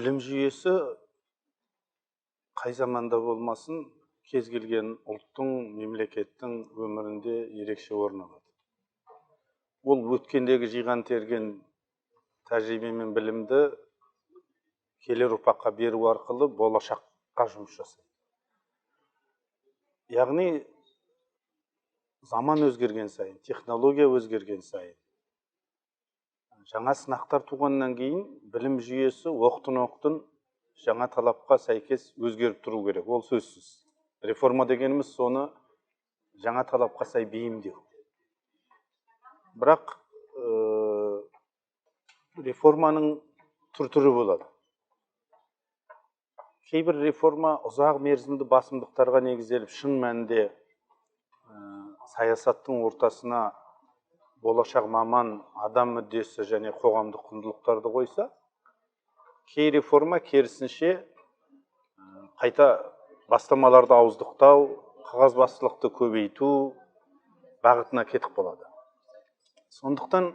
Білім жүйесі қай заманда болмасын кез келген ұлттың, мемлекеттің өмірінде ерекше орын алады. Ол өткендегі жиған терген тәжірибе мен білімді келер ұрпаққа беру арқылы болашаққа жұмыс жасайды. Яғни заман өзгерген сайын, технология өзгерген сайын, жаңа сынақтар туғаннан кейін білім жүйесі оқтын жаңа талапқа сәйкес өзгеріп тұру керек. Ол сөзсіз. Реформа дегеніміз соны жаңа талапқа сай бейімдеу. Бірақ реформаның түр-түрі болады. Кейбір реформа ұзақ мерзімді басымдықтарға негізделіп, шын мәнінде саясаттың ортасына болашақ маман, адам мүддесі және қоғамдық құндылықтарды қойса, кей реформа керісінше қайта бастамаларды ауыздықтау, қағазбастылықты көбейту бағытына кетіп болады. Сондықтан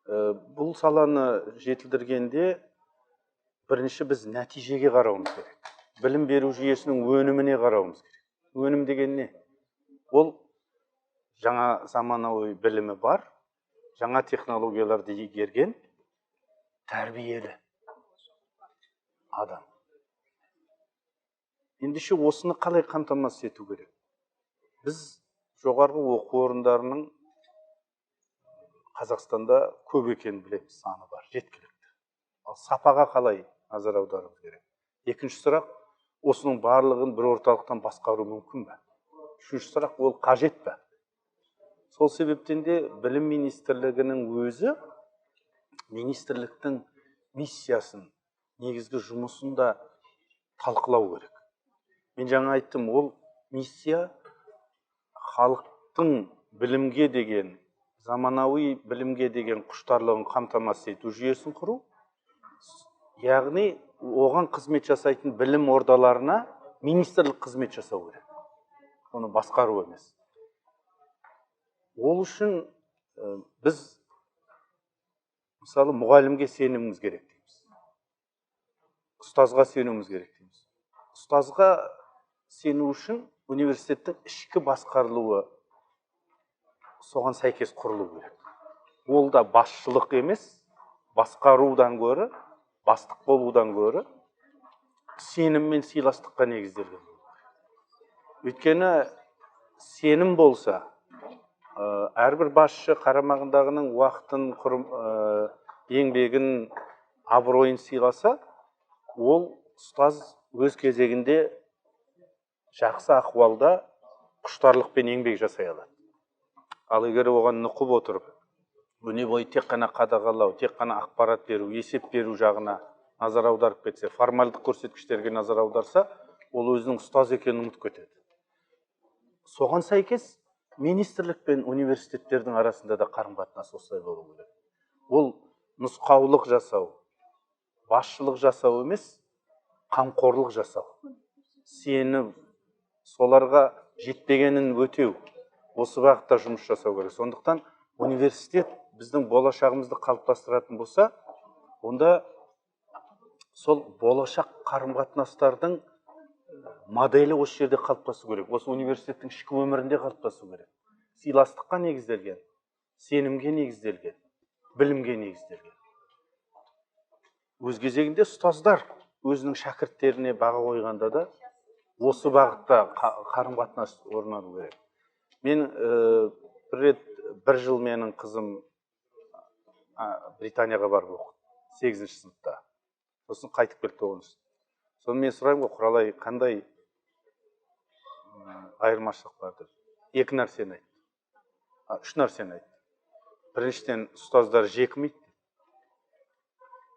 бұл саланы жетілдіргенде бірінші біз нәтижеге қарауымыз керек. Білім беру жүйесінің өніміне қарауымыз керек. Өнім деген не? Ол жаңа заманауи білімі бар, жаңа технологияларды игерген, тәрбиелі адам. Ендеше осыны қалай қамтамасыз ету керек? Біз жоғарғы оқу орындарының Қазақстанда көп екенін білеміз, саны бар, жеткілікті. Ал сапаға қалай назар аударуымыз керек? Екінші сұрақ, осының барлығын бір орталықтан басқару мүмкін бе? Үшінші сұрақ, ол қажет пе? Сол себептен де білім министрлігінің өзі министрліктің миссиясын, негізгі жұмысын да талқылау керек. Мен жаңа айттым, ол миссия халықтың білімге деген, заманауи білімге деген құштарлығын қамтамасыз ету жүйесін құру, яғни оған қызмет жасайтын білім ордаларына министрлік қызмет жасау керек. Оны басқару емес. Ол үшін біз мысалы мұғалімге сеніміміз керек дейміз. Ұстазға сенуіміз керек дейміз. Ұстазға сену үшін университеттің ішкі басқарылуы соған сәйкес құрылу керек. Ол да басшылық емес, басқарудан гөрі, бастық болудан гөрі сенім мен сыйластыққа негізделген. Өйткені сенім болса, әрбір басшы қарамағындағының уақытын, еңбегін, абыройын сыйласа, ол ұстаз өз кезегінде жақсы ахуалда құштарлықпен еңбек жасай алады. Ал егер оған нұқып отырып, өне бойы тек қана қадағалау, тек қана ақпарат беру, есеп беру жағына назар аударып кетсе, формальдық көрсеткіштерге назар аударса, ол өзінің ұстаз екенін ұмытып кетеді. Соған сәйкес министрлік пен университеттердің арасында да қарым-қатынас осылай болу керек. Ол нұсқаулық жасау, басшылық жасау емес, қамқорлық жасау. Сеніп, соларға жетпегенін өтеу, осы бағытта жұмыс жасау керек. Сондықтан университет біздің болашағымызды қалыптастыратын болса, онда сол болашақ қарым-қатынастардың моделі осы жерде қалыптасу керек. Осы университеттің ішкі өмірінде қалыптасу керек. Сыйластыққа негізделген, сенімге негізделген, білімге негізделген. Өз кезегінде ұстаздар өзінің шәкірттеріне баға қойғанда да осы бағытта қарым-қатынас орнату керек. Мен бір жыл менің қызым Британияға барып оқыды, 8-ші сыныпта. Сосын қайтып келді 9-ші сыныпта. Соны мен сұраймын, Құралай, қандай айырмашылық бар деп. Екі нәрсені айтты. Үш нәрсені айтты. Біріншіден, ұстаздар жекмейді.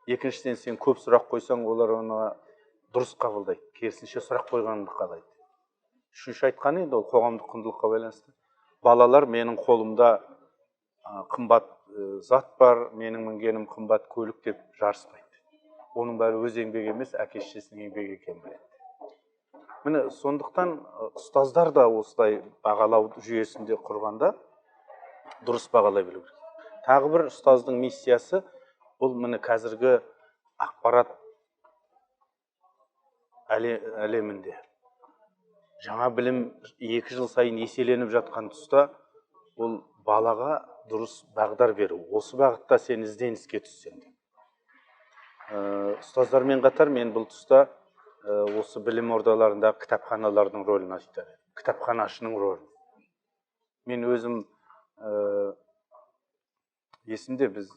Екіншіден, сен көп сұрақ қойсаң, олар оны дұрыс қабылдайды. Керісінше сұрақ қойғанды қалайды. Үшінші айтқаны енді ол қоғамдық құндылыққа байланысты. Балалар менің қолымда қымбат зат бар, менің мінгенім қымбат көлік деп жарыспайды. Оның бәрі өз еңбегі емес, әке-шешесінің еңбегі екенін біледі. Міне, сондықтан ұстаздар да осылай бағалау жүйесінде құрғанда дұрыс бағалай білу керек. Тағы бір ұстаздың миссиясы, бұл міне қазіргі ақпарат әлемінде жаңа білім 2 жыл сайын еселеніп жатқан тұста ол балаға дұрыс бағдар беру. Осы бағытта сен ізденіске түссең. Ұстаздармен қатар мен бұл тұста осы білім ордаларында кітапханалардың рөлін айтар едім. Кітапханашының рөлін. Мен өзім есімде біз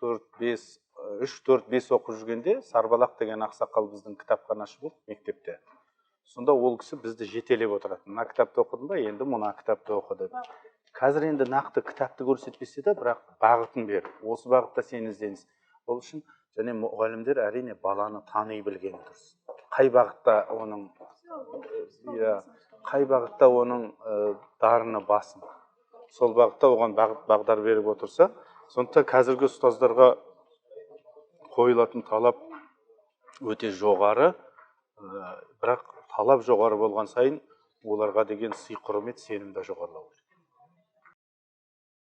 3-4-5 оқып жүргенде Сарбалақ деген ақсақал біздің кітапханашы болды мектепте. Сонда ол кісі бізді жетелеп отыратын. Мына кітапты оқыдың ба, енді мына кітапты оқы деп. Қазір енді нақты кітапты көрсетпесе де, бірақ бағытын бер. Осы бағытта сен ізденіс. Ол үшін және мұғалімдер әрине баланы тани білгені дұрыс. Қай бағытта оның дарыны басым. Сол бағытта оған бағдар беріп отырса, сондықтан қазіргі ұстаздарға қойылатын талап өте жоғары, бірақ талап жоғары болған сайын оларға деген сый құрмет, сенім де жоғарылау керек.